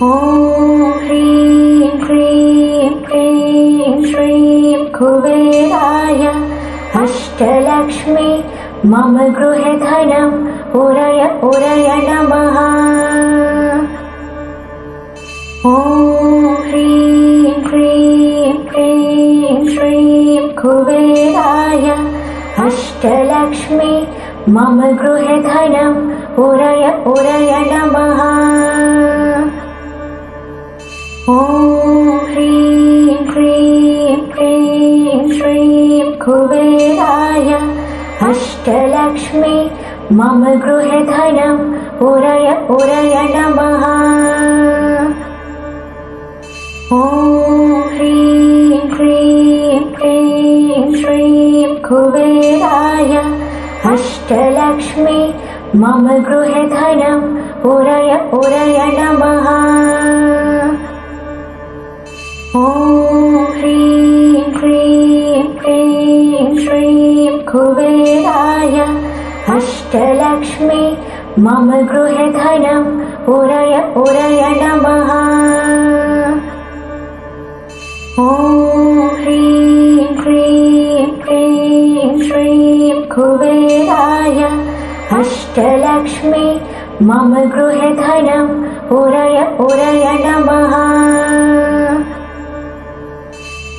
ॐ ह्रीं क्लीं क्लीं श्रीं कुबेराय अष्टलक्ष्मी मम गृहे धनम् उरय उरय नमः। ॐ ह्रीं क्लीं क्लीं श्रीं कुबेराय अष्टलक्ष्मी मम गृहे धनम् उरय उरय नमः। ॐ ह्रीं क्लीं क्लीं श्रीं कुबेराय अष्टलक्ष्मी मम गृहे धनम् उरय उरय नमः। ॐ ह्रीं क्लीं क्लीं श्रीं कुबेराय अष्टलक्ष्मी मम गृहे धनम् उरय उरय नमः। ॐ ह्रीं क्लीं क्लीं श्रीं कुबेराय अष्टलक्ष्मी मम गृहे धनम् उरय उरय नमः। ॐ ह्रीं क्लीं क्लीं श्रीं कुबेराय अष्टलक्ष्मी मम गृहे धनम् उरय उरय नमः।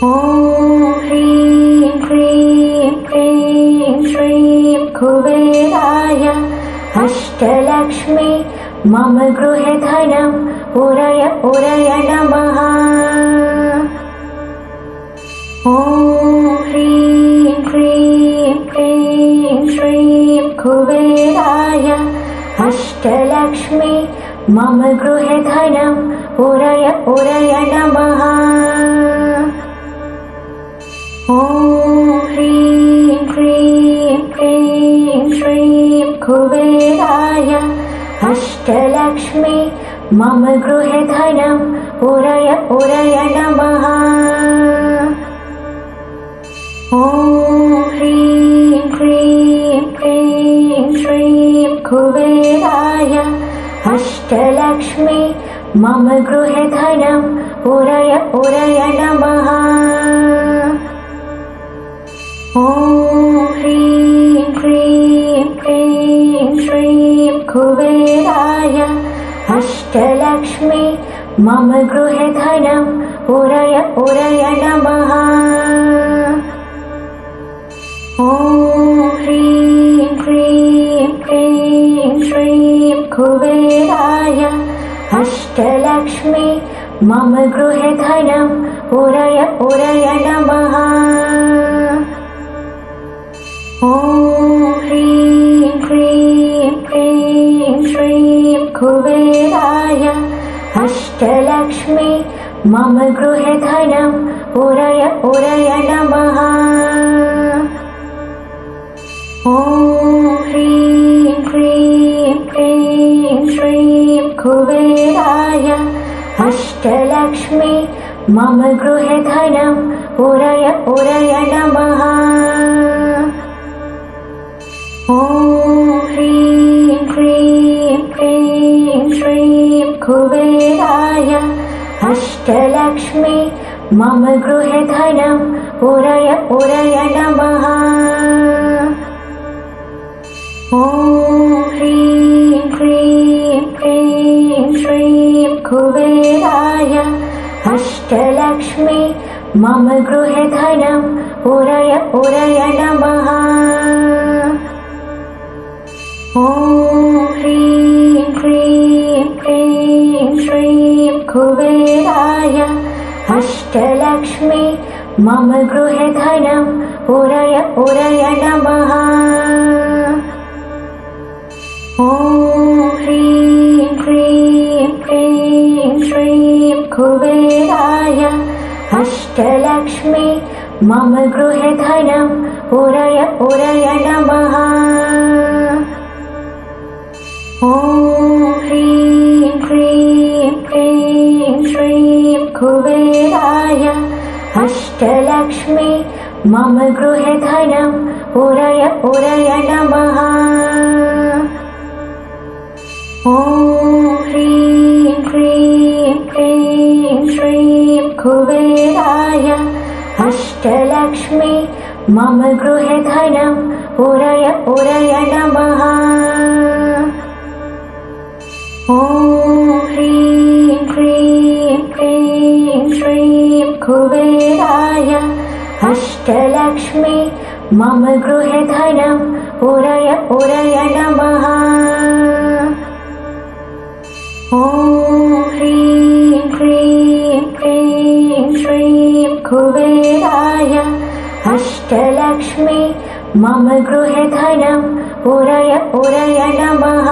ॐ ह्रीं क्लीं क्लीं श्रीं कुबेराय अष्टलक्ष्मी मम गृहे धनम् उरय उरय नमः। ॐ ह्रीं क्लीं क्लीं श्रीं कुबेराय अष्टलक्ष्मी मम गृहे धनम् उरय उरय नमः। ॐ ह्रीं क्लीं क्लीं श्रीं कुबेराय अष्टलक्ष्मी मम गृहे धनम् उरय उरय नमः। ॐ ह्रीं क्लीं क्लीं श्रीं कुबेराय अष्टलक्ष्मी मम गृहे धनम् उरय उरय नमः। ॐ ह्रीं क्लीं क्लीं श्रीं कुबेराय अष्टलक्ष्मी मम गृहे धनम् उरय उरय नमः। ॐ ह्रीं क्लीं क्लीं श्रीं कुबेराय अष्टलक्ष्मी मम गृहे धनम् उरय उरय नमः। ॐ ह्रीं क्लीं क्लीं श्रीं कुबेराय अष्टलक्ष्मी मम गृहे धनम् उरय उरय नमः। ॐ ह्रीं क्लीं क्लीं श्रीं कुबेराय अष्टलक्ष्मी मम गृहे धनम् उरय उरय नमः। ॐ ह्रीं क्लीं क्लीं श्रीं कुबेराय अष्टलक्ष्मी मम गृहे धनम् उरय उरय नमः। ॐ ह्रीं क्लीं क्लीं श्रीं कुबेराय अष्टलक्ष्मी मम गृहे धनम् उरय उरय नमः। ॐ ह्रीं क्लीं क्लीं श्रीं कुबेराय अष्टलक्ष्मी मम गृहे धनम् उरय उरय नमः। ॐ ह्रीं क्लीं क्लीं श्रीं कुबेराय अष्टलक्ष्मी मम गृहे धनम् उरय उरय नमः। ॐ ह्रीं क्लीं क्लीं श्रीं कुबेराय अष्टलक्ष्मी मम गृहे धनम् उरय उरय नमः। ॐ ह्रीं क्लीं अष्टलक्ष्मी मम गृहे धनं उरय उरय नमः। ॐ ह्रीं क्लीं क्लीं श्रीं कुबेराय अष्टलक्ष्मी मम गृहे धनं उरय उरय नमः। ॐ ह्रीं क्लीं क्लीं श्रीं कुबेराय अष्टलक्ष्मी मम गृहे धनं उरय उरय नमः।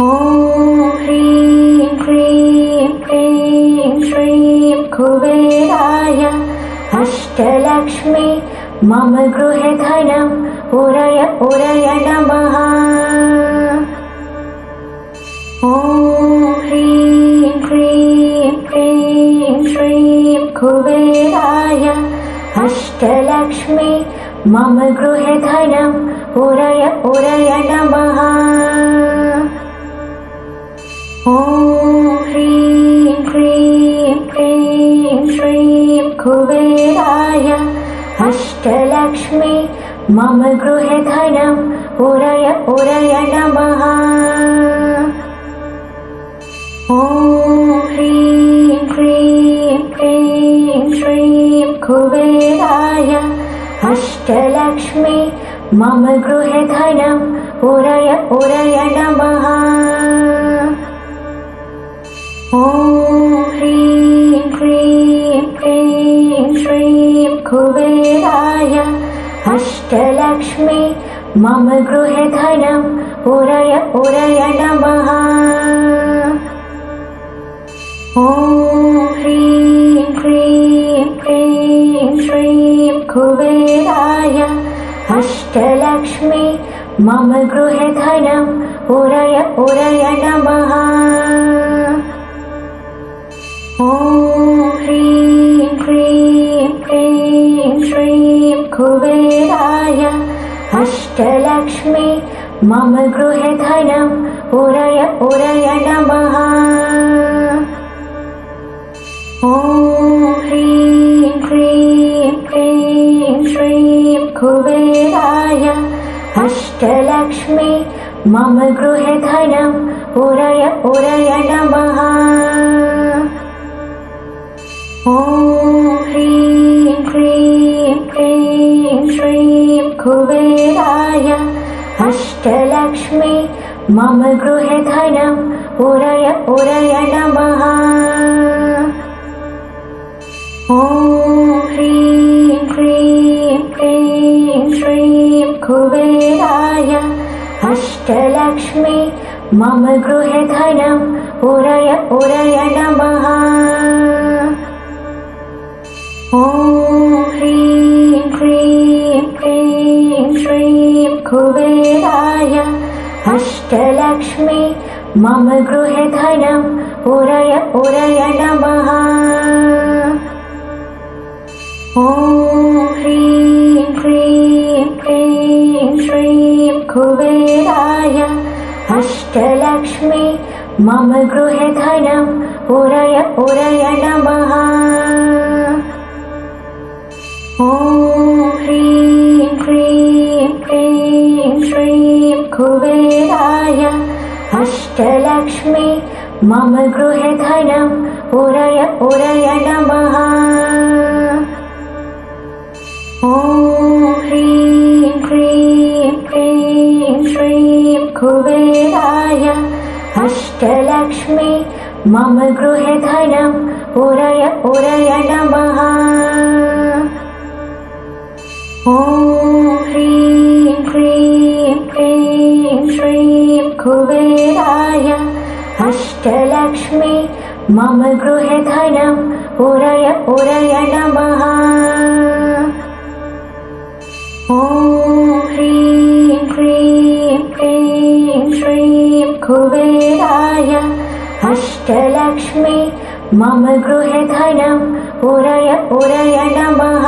ॐ ह्रीं क्लीं क्लीं श्रीं कुबेराय अष्टलक्ष्मी मम गृहे धनं उरय उरय नमः। ॐ ह्रीं क्लीं क्लीं श्रीं कुबेराय अष्टलक्ष्मी मम गृहे धनं उरय उरय नमः। ॐ ह्रीं क्लीं क्लीं श्रीं कुबेराय अष्टलक्ष्मी मम गृहे धनं उरय उरय नमः। ॐ ह्रीं क्लीं क्लीं श्रीं कुबेराय अष्टलक्ष्मी मम गृहे धनं उरय उरय नमः। ॐ ह्रीं क्लीं क्लीं श्रीं कुबेराय अष्टलक्ष्मी मम गृहे धनं उरय उरय नमः। ॐ ह्रीं क्लीं क्लीं श्रीं कुबेराय अष्टलक्ष्मी मम गृहे धनं उरय उरय नमः। ॐ ह्रीं क्लीं क्लीं श्रीं कुबेराय अष्टलक्ष्मी मम गृहे धनं उरय उरय नमः। ॐ ह्रीं क्लीं क्लीं श्रीं कुबेराय अष्टलक्ष्मी मम गृहे धनं उरय उरय नमः। ॐ ह्रीं क्लीं क्लीं श्रीं कुबेराय अष्टलक्ष्मी मम गृहे धनं उरय उरय नमः। ॐ ह्रीं क्लीं क्लीं श्रीं कुबेराय अष्टलक्ष्मी मम गृहे धनं उरय उरय नमः। ॐ ह्रीं क्लीं क्लीं श्रीं कुबेराय अष्टलक्ष्मी मम गृहे धनं उरय उरय नमः। ॐ ह्रीं क्लीं क्लीं श्रीं कुबेराय अष्टलक्ष्मी मम गृहे धनं उरय उरय नमः। ॐ ह्रीं क्लीं क्लीं श्रीं कुबेराय अष्टलक्ष्मी मम गृहे धनं उरय उरय नमः। ॐ ह्रीं क्लीं क्लीं श्रीं कुबेराय अष्टलक्ष्मी मम गृहे धनं उरय उरय नमः। ॐ ह्रीं क्लीं क्लीं श्रीं कुबेराय अष्टलक्ष्मी मम गृहे धनं उरय उरय नमः। ॐ ह्रीं क्लीं क्लीं श्रीं कुबेराय अष्टलक्ष्मी मम गृहे धनं उरय उरय नमः।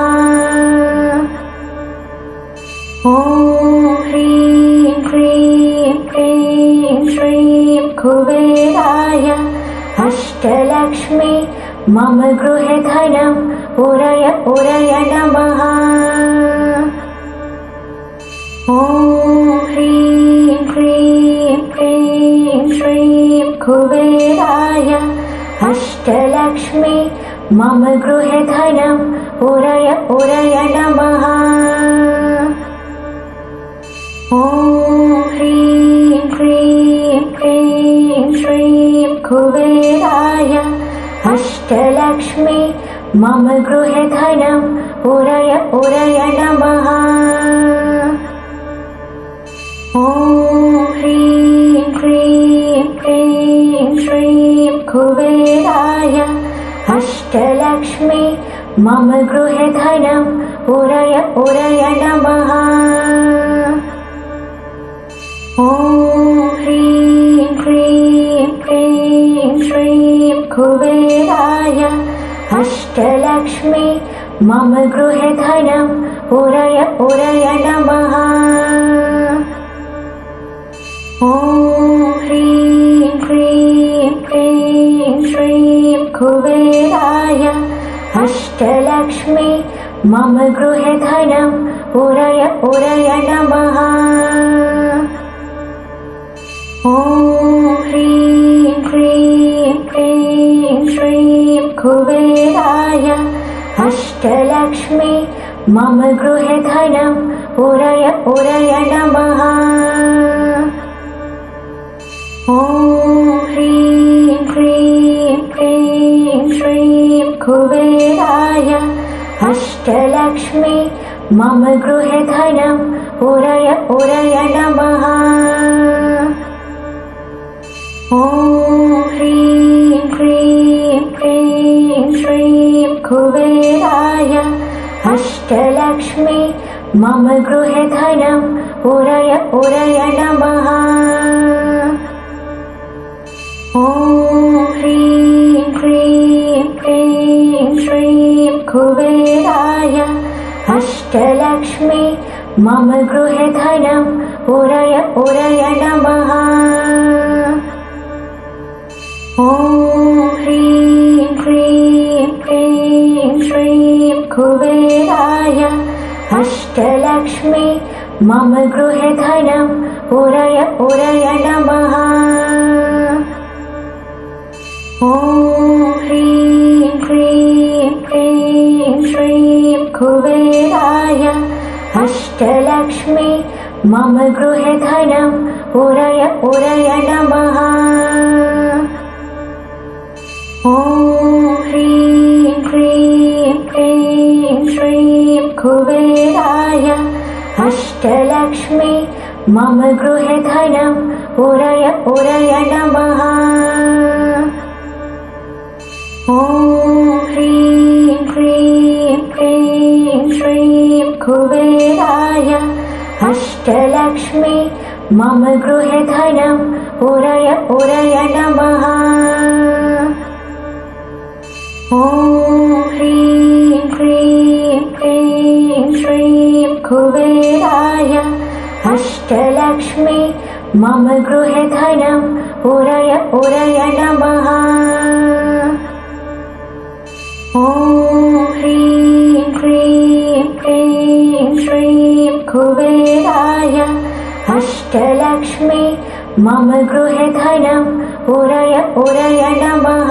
ॐ ह्रीं क्लीं क्लीं श्रीं कुबेराय अष्टलक्ष्मी मम गृहे धनं उरय उरय नमः। ॐ ह्रीं क्लीं क्लीं श्रीं कुबेराय अष्टलक्ष्मी मम गृहे धनं उरय उरय नमः। ॐ ह्रीं क्लीं क्लीं श्रीं कुबेराय अष्टलक्ष्मी मम गृहे धनं उरय उरय नमः। ॐ ह्रीं क्लीं क्लीं श्रीं कुबेराय अष्टलक्ष्मी मम गृहे धनं उरय उरय नमः। ॐ ह्रीं क्लीं क्लीं श्रीं कुबेराय अष्टलक्ष्मी मम गृहे धनं उरय उरय नमः। ॐ ह्रीं क्लीं क्लीं श्रीं कुबेराय अष्टलक्ष्मी मम गृहे धनं उरय उरय नमः। ॐ ह्रीं क्लीं क्लीं श्रीं कुबेराय अष्टलक्ष्मी मम गृहे धनं उरय उरय नमः। ॐ ह्रीं क्लीं क्लीं श्रीं कुबेराय अष्टलक्ष्मी मम गृहे धनं उरय उरय नमः। ॐ ह्रीं क्लीं क्लीं श्रीं कुबेराय अष्टलक्ष्मी मम गृहे धनं उरय उरय नमः। ॐ ह्रीं क्लीं क्लीं श्रीं कुबेराय अष्टलक्ष्मी मम गृहे धनं उरय उरय नमः। ॐ ह्रीं क्लीं क्लीं श्रीं कुबेराय अष्टलक्ष्मी मम गृहे धनं उरय उरय नमः। ॐ ह्रीं क्लीं क्लीं श्रीं कुबेराय अष्टलक्ष्मी मम गृहे धनं उरय उरय नमः। ॐ ह्रीं क्लीं क्लीं श्रीं कुबेराय अष्टलक्ष्मी मम गृहे धनं उरय उरय नमः। ॐ ह्रीं क्लीं क्लीं श्रीं कुबेराय अष्टलक्ष्मी मम गृहे धनं उरय उरय नमः। ॐ ह्रीं क्लीं क्लीं श्रीं कुबेराय अष्टलक्ष्मी मम गृहे धनं उरय उरय नमः। ॐ ह्रीं क्लीं क्लीं श्रीं कुबेराय अष्टलक्ष्मी मम गृहे धनं उरय उरय नमः।